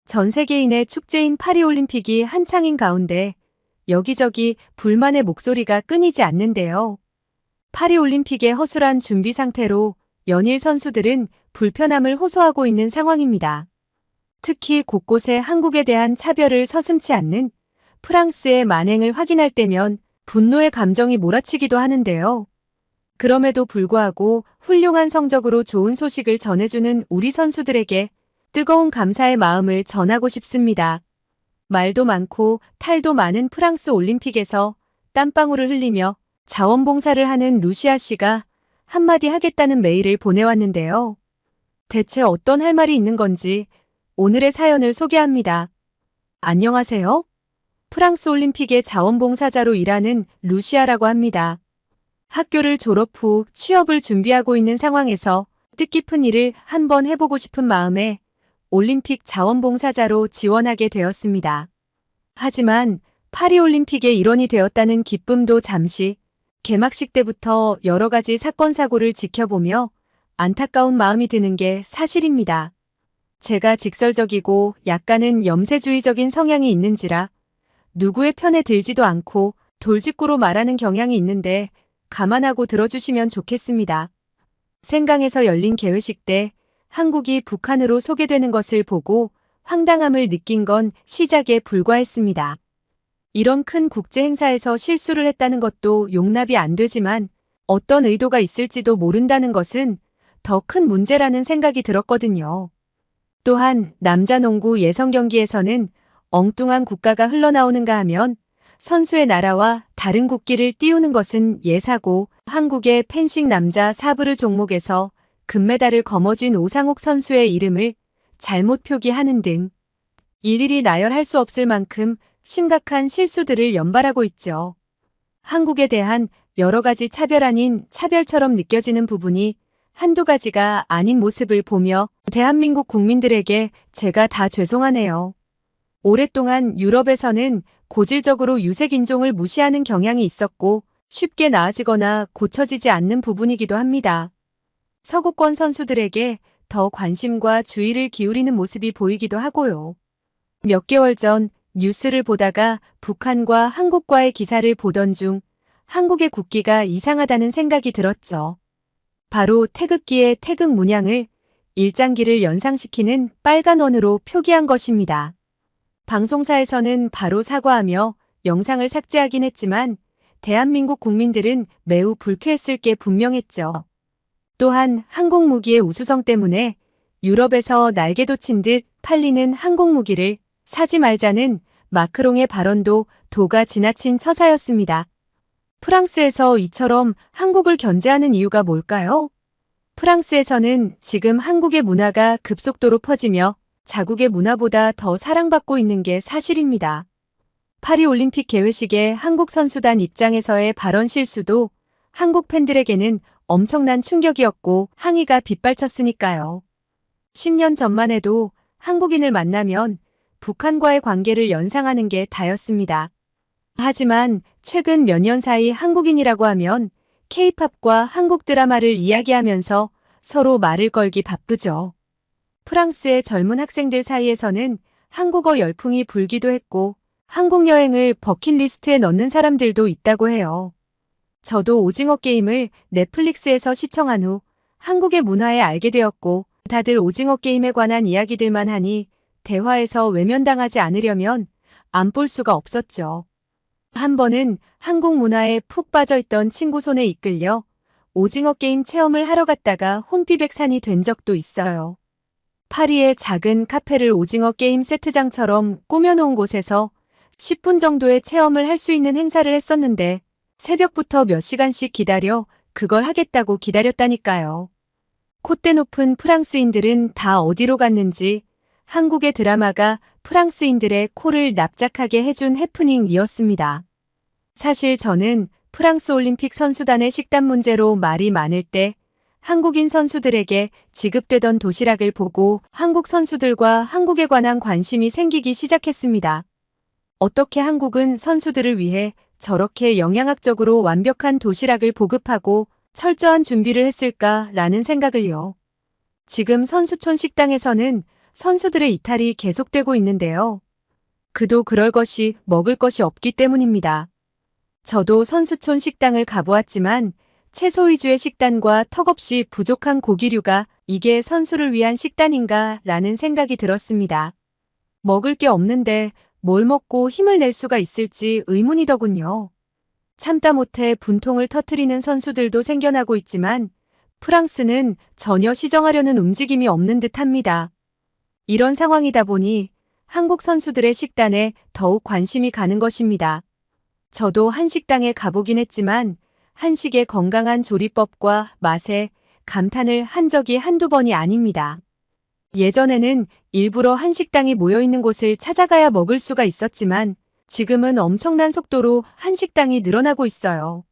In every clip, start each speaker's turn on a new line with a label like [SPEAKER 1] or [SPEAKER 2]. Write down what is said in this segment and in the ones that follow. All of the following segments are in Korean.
[SPEAKER 1] 전 세계인의 축제인 파리올림픽이 한창인 가운데 여기저기 불만의 목소리가 끊이지 않는데요. 파리올림픽의 허술한 준비 상태로 연일 선수들은 불편함을 호소하고 있는 상황입니다. 특히 곳곳에 한국에 대한 차별을 서슴지 않는 프랑스의 만행을 확인할 때면 분노의 감정이 몰아치기도 하는데요. 그럼에도 불구하고 훌륭한 성적으로 좋은 소식을 전해주는 우리 선수들에게 뜨거운 감사의 마음을 전하고 싶습니다. 말도 많고 탈도 많은 프랑스 올림픽에서 땀방울을 흘리며 자원봉사를 하는 루시아 씨가 한마디 하겠다는 메일을 보내왔는데요. 대체 어떤 할 말이 있는 건지 오늘의 사연을 소개합니다. 안녕하세요. 프랑스 올림픽의 자원봉사자로 일하는 루시아라고 합니다. 학교를 졸업 후 취업을 준비하고 있는 상황에서 뜻깊은 일을 한번 해보고 싶은 마음에 올림픽 자원봉사자로 지원하게 되었습니다. 하지만 파리올림픽의 일원이 되었다는 기쁨도 잠시 개막식 때부터 여러 가지 사건 사고를 지켜보며 안타까운 마음이 드는 게 사실입니다. 제가 직설적이고 약간은 염세주의적인 성향이 있는지라 누구의 편에 들지도 않고 돌직구로 말하는 경향이 있는데 감안하고 들어주시면 좋겠습니다. 생강에서 열린 개회식 때 한국이 북한으로 소개되는 것을 보고 황당함을 느낀 건 시작에 불과했습니다. 이런 큰 국제 행사에서 실수를 했다는 것도 용납이 안 되지만 어떤 의도가 있을지도 모른다는 것은 더 큰 문제라는 생각이 들었거든요. 또한 남자 농구 예선 경기에서는 엉뚱한 국가가 흘러나오는가 하면 선수의 나라와 다른 국기를 띄우는 것은 예사고 한국의 펜싱 남자 사브르 종목에서 금메달을 거머쥔 오상욱 선수의 이름을 잘못 표기하는 등 일일이 나열할 수 없을 만큼 심각한 실수들을 연발하고 있죠. 한국에 대한 여러 가지 차별 아닌 차별처럼 느껴지는 부분이 한두 가지가 아닌 모습을 보며 대한민국 국민들에게 제가 다 죄송하네요. 오랫동안 유럽에서는 고질적으로 유색인종을 무시하는 경향이 있었고 쉽게 나아지거나 고쳐지지 않는 부분이기도 합니다. 서구권 선수들에게 더 관심과 주의를 기울이는 모습이 보이기도 하고요. 몇 개월 전 뉴스를 보다가 북한과 한국과의 기사를 보던 중 한국의 국기가 이상하다는 생각이 들었죠. 바로 태극기의 태극 문양을 일장기를 연상시키는 빨간 원으로 표기한 것입니다. 방송사에서는 바로 사과하며 영상을 삭제하긴 했지만 대한민국 국민들은 매우 불쾌했을 게 분명했죠. 또한 한국 무기의 우수성 때문에 유럽에서 날개 돋친 듯 팔리는 한국 무기를 사지 말자는 마크롱의 발언도 도가 지나친 처사였습니다. 프랑스에서 이처럼 한국을 견제하는 이유가 뭘까요? 프랑스에서는 지금 한국의 문화가 급속도로 퍼지며 자국의 문화보다 더 사랑받고 있는 게 사실입니다. 파리올림픽 개회식의 한국 선수단 입장에서의 발언 실수도 한국 팬들에게는 엄청난 충격이었고 항의가 빗발쳤으니까요. 10년 전만 해도 한국인을 만나면 북한과의 관계를 연상하는 게 다였습니다. 하지만 최근 몇 년 사이 한국인이라고 하면 K-팝과 한국 드라마를 이야기하면서 서로 말을 걸기 바쁘죠. 프랑스의 젊은 학생들 사이에서는 한국어 열풍이 불기도 했고 한국 여행을 버킷리스트에 넣는 사람들도 있다고 해요. 저도 오징어 게임을 넷플릭스에서 시청한 후 한국의 문화에 알게 되었고 다들 오징어 게임에 관한 이야기들만 하니 대화에서 외면당하지 않으려면 안 볼 수가 없었죠. 한 번은 한국 문화에 푹 빠져있던 친구 손에 이끌려 오징어 게임 체험을 하러 갔다가 혼비백산이 된 적도 있어요. 파리의 작은 카페를 오징어 게임 세트장처럼 꾸며놓은 곳에서 10분 정도의 체험을 할 수 있는 행사를 했었는데 새벽부터 몇 시간씩 기다려 그걸 하겠다고 기다렸다니까요. 콧대 높은 프랑스인들은 다 어디로 갔는지 한국의 드라마가 프랑스인들의 코를 납작하게 해준 해프닝이었습니다. 사실 저는 프랑스 올림픽 선수단의 식단 문제로 말이 많을 때 한국인 선수들에게 지급되던 도시락을 보고 한국 선수들과 한국에 관한 관심이 생기기 시작했습니다. 어떻게 한국은 선수들을 위해 저렇게 영양학적으로 완벽한 도시락을 보급하고 철저한 준비를 했을까라는 생각을요. 지금 선수촌 식당에서는 선수들의 이탈이 계속되고 있는데요. 그도 그럴 것이 먹을 것이 없기 때문입니다. 저도 선수촌 식당을 가보았지만 채소 위주의 식단과 턱없이 부족한 고기류가 이게 선수를 위한 식단인가 라는 생각이 들었습니다. 먹을 게 없는데 뭘 먹고 힘을 낼 수가 있을지 의문이더군요. 참다 못해 분통을 터뜨리는 선수들도 생겨나고 있지만 프랑스는 전혀 시정하려는 움직임이 없는 듯합니다. 이런 상황이다 보니 한국 선수들의 식단에 더욱 관심이 가는 것입니다. 저도 한식당에 가보긴 했지만 한식의 건강한 조리법과 맛에 감탄을 한 적이 한두 번이 아닙니다. 예전에는 일부러 한식당이 모여있는 곳을 찾아가야 먹을 수가 있었지만 지금은 엄청난 속도로 한식당이 늘어나고 있어요.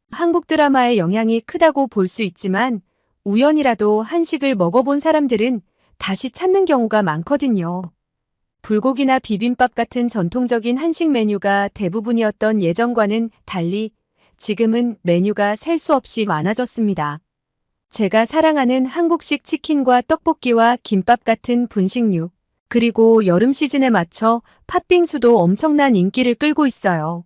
[SPEAKER 1] 한국 드라마의 영향이 크다고 볼 수 있지만 우연이라도 한식을 먹어본 사람들은 다시 찾는 경우가 많거든요. 불고기나 비빔밥 같은 전통적인 한식 메뉴가 대부분이었던 예전과는 달리 지금은 메뉴가 셀 수 없이 많아졌습니다. 제가 사랑하는 한국식 치킨과 떡볶이와 김밥 같은 분식류, 그리고 여름 시즌에 맞춰 팥빙수도 엄청난 인기를 끌고 있어요.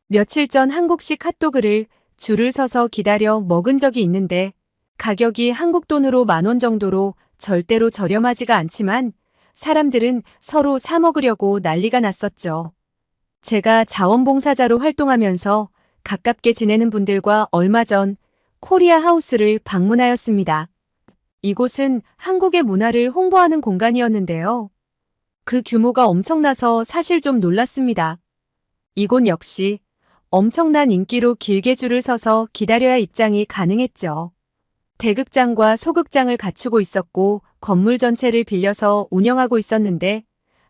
[SPEAKER 1] 며칠 전 한국식 핫도그를 줄을 서서 기다려 먹은 적이 있는데 가격이 한국 돈으로 10,000원 정도로 절대로 저렴하지가 않지만 사람들은 서로 사 먹으려고 난리가 났었죠. 제가 자원봉사자로 활동하면서 가깝게 지내는 분들과 얼마 전 코리아 하우스를 방문하였습니다. 이곳은 한국의 문화를 홍보하는 공간이었는데요. 그 규모가 엄청나서 사실 좀 놀랐습니다. 이곳 역시 엄청난 인기로 길게 줄을 서서 기다려야 입장이 가능했죠. 대극장과 소극장을 갖추고 있었고 건물 전체를 빌려서 운영하고 있었는데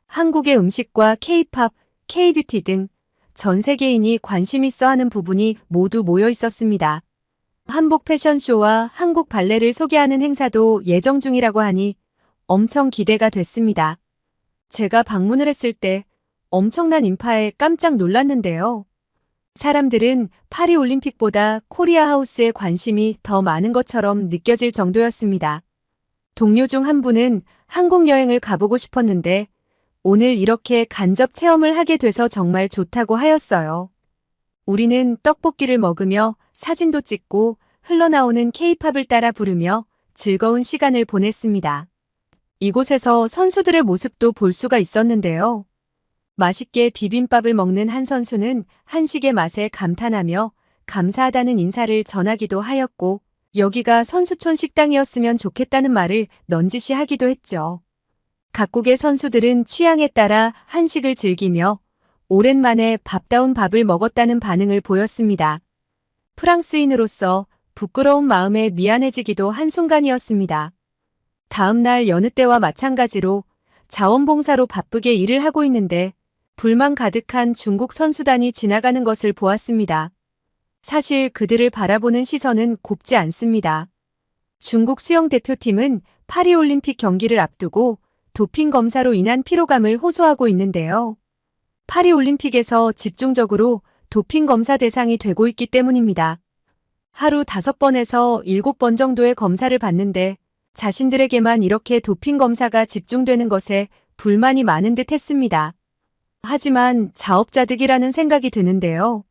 [SPEAKER 1] 한국의 음식과 K-팝, K-뷰티 등 전 세계인이 관심 있어 하는 부분이 모두 모여 있었습니다. 한복 패션쇼와 한국 발레를 소개하는 행사도 예정 중이라고 하니 엄청 기대가 됐습니다. 제가 방문을 했을 때 엄청난 인파에 깜짝 놀랐는데요. 사람들은 파리올림픽보다 코리아 하우스에 관심이 더 많은 것처럼 느껴질 정도였습니다. 동료 중 한 분은 한국 여행을 가보고 싶었는데 오늘 이렇게 간접 체험을 하게 돼서 정말 좋다고 하였어요. 우리는 떡볶이를 먹으며 사진도 찍고 흘러나오는 K-팝을 따라 부르며 즐거운 시간을 보냈습니다. 이곳에서 선수들의 모습도 볼 수가 있었는데요. 맛있게 비빔밥을 먹는 한 선수는 한식의 맛에 감탄하며 감사하다는 인사를 전하기도 하였고 여기가 선수촌 식당이었으면 좋겠다는 말을 넌지시 하기도 했죠. 각국의 선수들은 취향에 따라 한식을 즐기며 오랜만에 밥다운 밥을 먹었다는 반응을 보였습니다. 프랑스인으로서 부끄러운 마음에 미안해지기도 한순간이었습니다. 다음 날 여느 때와 마찬가지로 자원봉사로 바쁘게 일을 하고 있는데 불만 가득한 중국 선수단이 지나가는 것을 보았습니다. 사실 그들을 바라보는 시선은 곱지 않습니다. 중국 수영 대표팀은 파리올림픽 경기를 앞두고 도핑 검사로 인한 피로감을 호소하고 있는데요. 파리올림픽에서 집중적으로 도핑 검사 대상이 되고 있기 때문입니다. 하루 5번에서 7번 정도의 검사를 받는데 자신들에게만 이렇게 도핑 검사가 집중되는 것에 불만이 많은 듯 했습니다. 하지만 자업자득이라는 생각이 드는데요.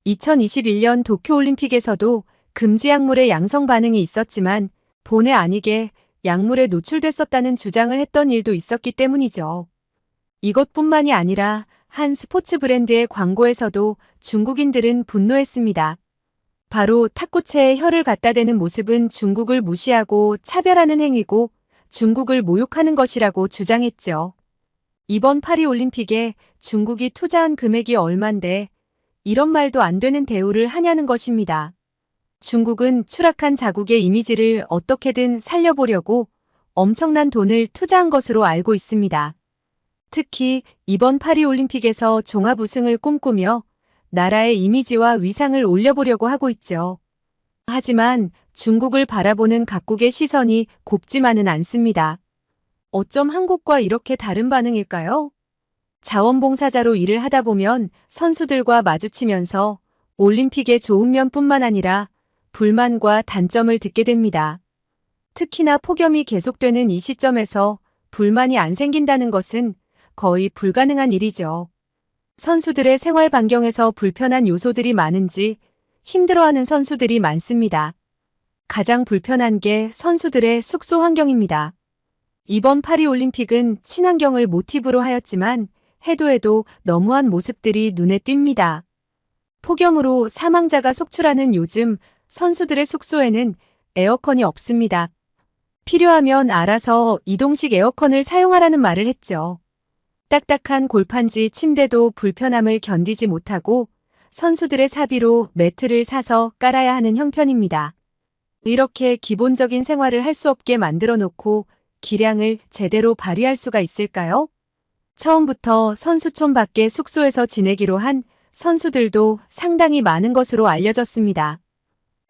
[SPEAKER 1] 2021년 도쿄올림픽에서도 금지 약물의 양성 반응이 있었지만 본의 아니게 약물에 노출됐었다는 주장을 했던 일도 있었기 때문이죠. 이것뿐만이 아니라 한 스포츠 브랜드의 광고에서도 중국인들은 분노했습니다. 바로 탁구채에 혀를 갖다 대는 모습은 중국을 무시하고 차별하는 행위고 중국을 모욕하는 것이라고 주장했죠. 이번 파리올림픽에 중국이 투자한 금액이 얼만데 이런 말도 안 되는 대우를 하냐는 것입니다. 중국은 추락한 자국의 이미지를 어떻게든 살려보려고 엄청난 돈을 투자한 것으로 알고 있습니다. 특히 이번 파리올림픽에서 종합 우승을 꿈꾸며 나라의 이미지와 위상을 올려보려고 하고 있죠. 하지만 중국을 바라보는 각국의 시선이 곱지만은 않습니다. 어쩜 한국과 이렇게 다른 반응일까요? 자원봉사자로 일을 하다 보면 선수들과 마주치면서 올림픽의 좋은 면뿐만 아니라 불만과 단점을 듣게 됩니다. 특히나 폭염이 계속되는 이 시점에서 불만이 안 생긴다는 것은 거의 불가능한 일이죠. 선수들의 생활 반경에서 불편한 요소들이 많은지 힘들어하는 선수들이 많습니다. 가장 불편한 게 선수들의 숙소 환경입니다. 이번 파리올림픽은 친환경을 모티브로 하였지만 해도 너무한 모습들이 눈에 띕니다. 폭염으로 사망자가 속출하는 요즘 선수들의 숙소에는 에어컨이 없습니다. 필요하면 알아서 이동식 에어컨을 사용하라는 말을 했죠. 딱딱한 골판지 침대도 불편함을 견디지 못하고 선수들의 사비로 매트를 사서 깔아야 하는 형편입니다. 이렇게 기본적인 생활을 할 수 없게 만들어 놓고 기량을 제대로 발휘할 수가 있을까요? 처음부터 선수촌 밖의 숙소에서 지내기로 한 선수들도 상당히 많은 것으로 알려졌습니다.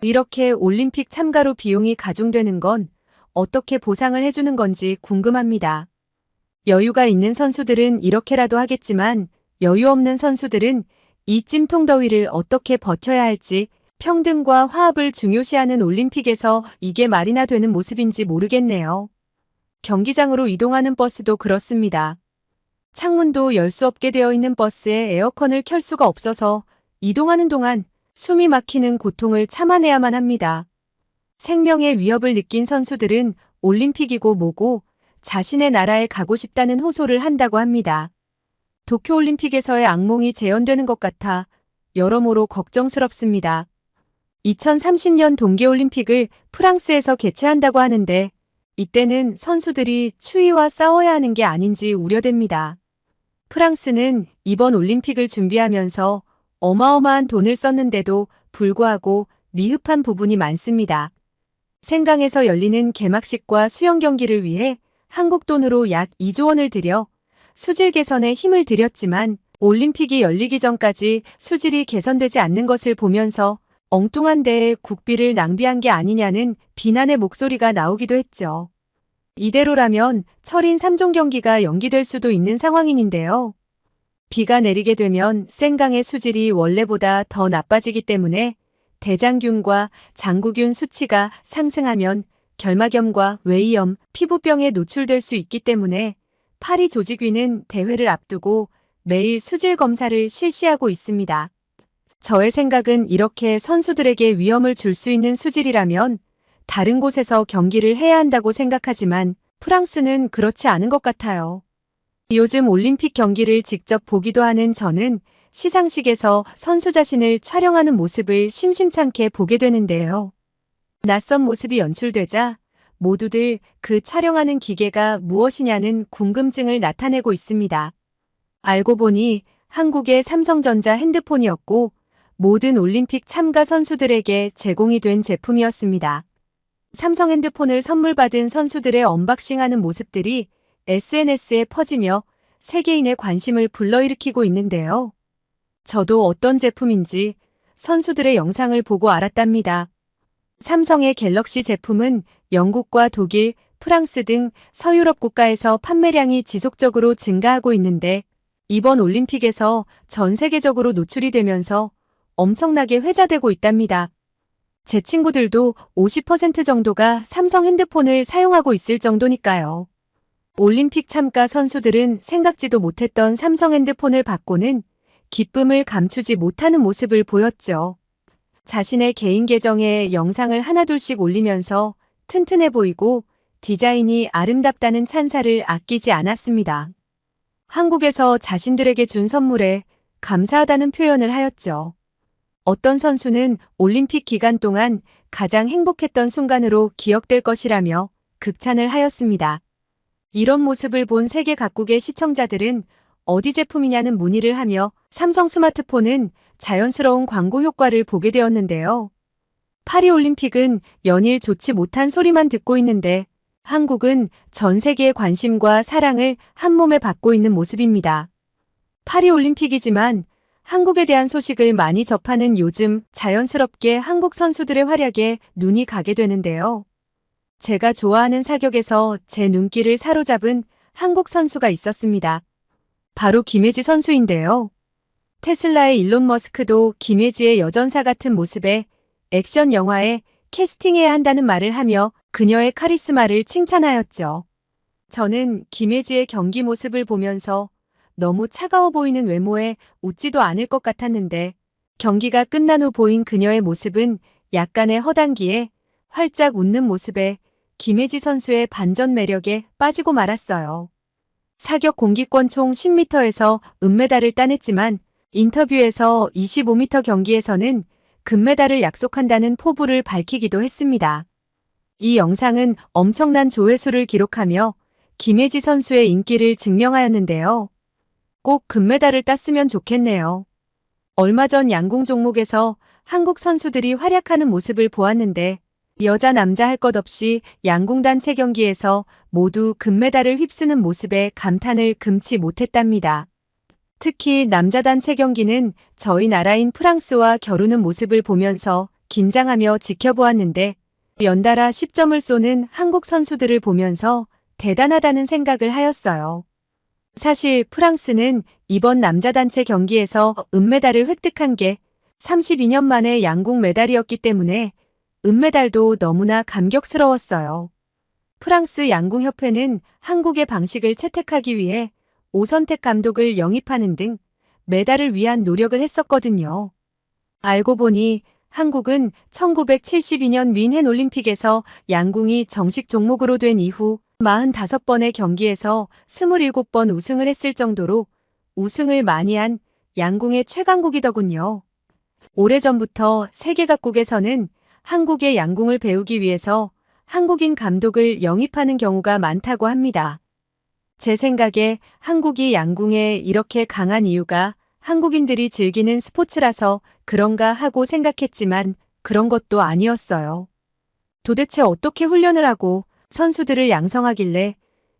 [SPEAKER 1] 이렇게 올림픽 참가로 비용이 가중되는 건 어떻게 보상을 해주는 건지 궁금합니다. 여유가 있는 선수들은 이렇게라도 하겠지만 여유 없는 선수들은 이 찜통 더위를 어떻게 버텨야 할지 평등과 화합을 중요시하는 올림픽에서 이게 말이나 되는 모습인지 모르겠네요. 경기장으로 이동하는 버스도 그렇습니다. 창문도 열 수 없게 되어 있는 버스에 에어컨을 켤 수가 없어서 이동하는 동안 숨이 막히는 고통을 참아내야만 합니다. 생명의 위협을 느낀 선수들은 올림픽이고 뭐고 자신의 나라에 가고 싶다는 호소를 한다고 합니다. 도쿄올림픽에서의 악몽이 재현되는 것 같아 여러모로 걱정스럽습니다. 2030년 동계올림픽을 프랑스에서 개최한다고 하는데 이때는 선수들이 추위와 싸워야 하는 게 아닌지 우려됩니다. 프랑스는 이번 올림픽을 준비하면서 어마어마한 돈을 썼는데도 불구하고 미흡한 부분이 많습니다. 생강에서 열리는 개막식과 수영 경기를 위해 한국 돈으로 약 2조 원을 들여 수질 개선에 힘을 들였지만 올림픽이 열리기 전까지 수질이 개선되지 않는 것을 보면서 엉뚱한 데에 국비를 낭비한 게 아니냐는 비난의 목소리가 나오기도 했죠. 이대로라면 철인 3종 경기가 연기될 수도 있는 상황인데요. 비가 내리게 되면 생강의 수질이 원래보다 더 나빠지기 때문에 대장균과 장구균 수치가 상승하면 결막염과 외이염, 피부병에 노출될 수 있기 때문에 파리 조직위는 대회를 앞두고 매일 수질 검사를 실시하고 있습니다. 저의 생각은 이렇게 선수들에게 위험을 줄 수 있는 수질이라면 다른 곳에서 경기를 해야 한다고 생각하지만 프랑스는 그렇지 않은 것 같아요. 요즘 올림픽 경기를 직접 보기도 하는 저는 시상식에서 선수 자신을 촬영하는 모습을 심심찮게 보게 되는데요. 낯선 모습이 연출되자 모두들 그 촬영하는 기계가 무엇이냐는 궁금증을 나타내고 있습니다. 알고 보니 한국의 삼성전자 핸드폰이었고 모든 올림픽 참가 선수들에게 제공이 된 제품이었습니다. 삼성 핸드폰을 선물 받은 선수들의 언박싱하는 모습들이 SNS에 퍼지며 세계인의 관심을 불러일으키고 있는데요. 저도 어떤 제품인지 선수들의 영상을 보고 알았답니다. 삼성의 갤럭시 제품은 영국과 독일, 프랑스 등 서유럽 국가에서 판매량이 지속적으로 증가하고 있는데 이번 올림픽에서 전 세계적으로 노출이 되면서 엄청나게 회자되고 있답니다. 제 친구들도 50% 정도가 삼성 핸드폰을 사용하고 있을 정도니까요. 올림픽 참가 선수들은 생각지도 못했던 삼성 핸드폰을 받고는 기쁨을 감추지 못하는 모습을 보였죠. 자신의 개인 계정에 영상을 하나둘씩 올리면서 튼튼해 보이고 디자인이 아름답다는 찬사를 아끼지 않았습니다. 한국에서 자신들에게 준 선물에 감사하다는 표현을 하였죠. 어떤 선수는 올림픽 기간 동안 가장 행복했던 순간으로 기억될 것이라며 극찬을 하였습니다. 이런 모습을 본 세계 각국의 시청자들은 어디 제품이냐는 문의를 하며 삼성 스마트폰은 자연스러운 광고 효과를 보게 되었는데요. 파리올림픽은 연일 좋지 못한 소리만 듣고 있는데 한국은 전 세계의 관심과 사랑을 한 몸에 받고 있는 모습입니다. 파리올림픽이지만 한국에 대한 소식을 많이 접하는 요즘 자연스럽게 한국 선수들의 활약에 눈이 가게 되는데요. 제가 좋아하는 사격에서 제 눈길을 사로잡은 한국 선수가 있었습니다. 바로 김혜지 선수인데요. 테슬라의 일론 머스크도 김혜지의 여전사 같은 모습에 액션 영화에 캐스팅해야 한다는 말을 하며 그녀의 카리스마를 칭찬하였죠. 저는 김혜지의 경기 모습을 보면서 너무 차가워 보이는 외모에 웃지도 않을 것 같았는데 경기가 끝난 후 보인 그녀의 모습은 약간의 허당기에 활짝 웃는 모습에 김혜지 선수의 반전 매력에 빠지고 말았어요. 사격 공기권 총 10m에서 은메달을 따냈지만 인터뷰에서 25m 경기에서는 금메달을 약속한다는 포부를 밝히기도 했습니다. 이 영상은 엄청난 조회수를 기록하며 김혜지 선수의 인기를 증명하였는데요. 꼭 금메달을 땄으면 좋겠네요. 얼마 전 양궁 종목에서 한국 선수들이 활약하는 모습을 보았는데 여자 남자 할 것 없이 양궁 단체 경기에서 모두 금메달을 휩쓰는 모습에 감탄을 금치 못했답니다. 특히 남자 단체 경기는 저희 나라인 프랑스와 겨루는 모습을 보면서 긴장하며 지켜보았는데 연달아 10점을 쏘는 한국 선수들을 보면서 대단하다는 생각을 하였어요. 사실 프랑스는 이번 남자 단체 경기에서 은메달을 획득한 게 32년 만에 양궁 메달이었기 때문에 은메달도 너무나 감격스러웠어요. 프랑스 양궁협회는 한국의 방식을 채택하기 위해 오선택 감독을 영입하는 등 메달을 위한 노력을 했었거든요. 알고 보니 한국은 1972년 뮌헨 올림픽에서 양궁이 정식 종목으로 된 이후 45번의 경기에서 27번 우승을 했을 정도로 우승을 많이 한 양궁의 최강국이더군요. 오래전부터 세계 각국에서는 한국의 양궁을 배우기 위해서 한국인 감독을 영입하는 경우가 많다고 합니다. 제 생각에 한국이 양궁에 이렇게 강한 이유가 한국인들이 즐기는 스포츠라서 그런가 하고 생각했지만 그런 것도 아니었어요. 도대체 어떻게 훈련을 하고 선수들을 양성하길래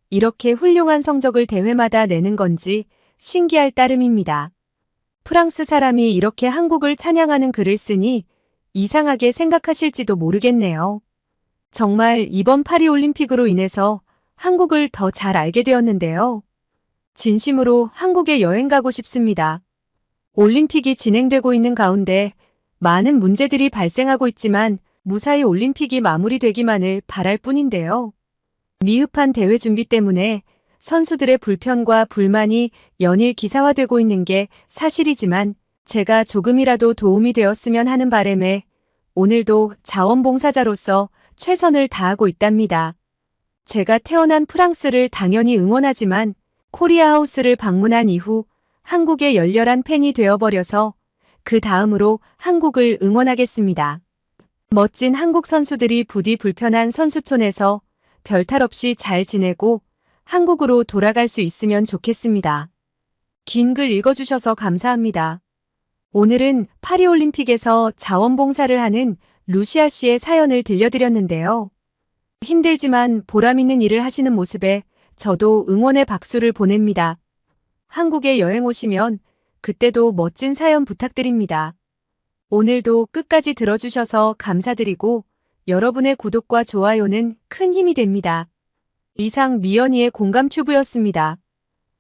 [SPEAKER 1] 이렇게 훌륭한 성적을 대회마다 내는 건지 신기할 따름입니다. 프랑스 사람이 이렇게 한국을 찬양하는 글을 쓰니 이상하게 생각하실지도 모르겠네요. 정말 이번 파리올림픽으로 인해서 한국을 더 잘 알게 되었는데요. 진심으로 한국에 여행 가고 싶습니다. 올림픽이 진행되고 있는 가운데 많은 문제들이 발생하고 있지만 무사히 올림픽이 마무리되기만을 바랄 뿐인데요. 미흡한 대회 준비 때문에 선수들의 불편과 불만이 연일 기사화되고 있는 게 사실이지만 제가 조금이라도 도움이 되었으면 하는 바람에 오늘도 자원봉사자로서 최선을 다하고 있답니다. 제가 태어난 프랑스를 당연히 응원하지만 코리아 하우스를 방문한 이후 한국의 열렬한 팬이 되어버려서 그 다음으로 한국을 응원하겠습니다. 멋진 한국 선수들이 부디 불편한 선수촌에서 별탈 없이 잘 지내고 한국으로 돌아갈 수 있으면 좋겠습니다. 긴 글 읽어주셔서 감사합니다. 오늘은 파리올림픽에서 자원봉사를 하는 루시아 씨의 사연을 들려드렸는데요. 힘들지만 보람있는 일을 하시는 모습에 저도 응원의 박수를 보냅니다. 한국에 여행 오시면 그때도 멋진 사연 부탁드립니다. 오늘도 끝까지 들어주셔서 감사드리고 여러분의 구독과 좋아요는 큰 힘이 됩니다. 이상 미연이의 공감튜브였습니다.